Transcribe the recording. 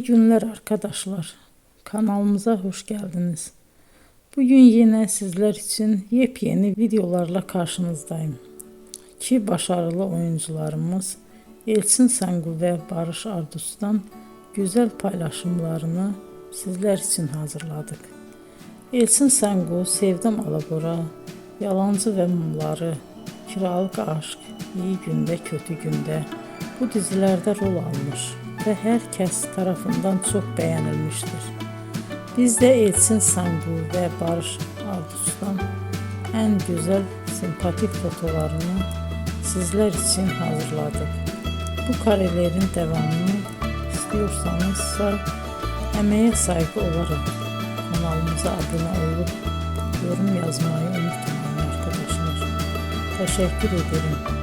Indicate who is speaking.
Speaker 1: İyi günler arkadaşlar. Kanalımıza hoş geldiniz. Bugün yine sizler için yepyeni videolarla karşınızdayım. İki başarılı oyuncularımız Elçin Sangu ve Barış Ardus'tan güzel paylaşımlarını sizler için hazırladık. Elçin Sangu, Sevdim Alabora, Yalancı ve Mumları, Kiralık Aşk, İyi Günde Kötü Günde bu dizilerde rol almış ve herkes tarafından çok beğenilmiştir. Biz de Elçin Sangu ve Barış Ardus'tan en güzel sempatik fotolarını sizler için hazırladık. Bu karelerin devamını istiyorsanızsa emeğe saygı olarak kanalımıza abone olup yorum yazmayı unutmayın arkadaşlar. Teşekkür ederim.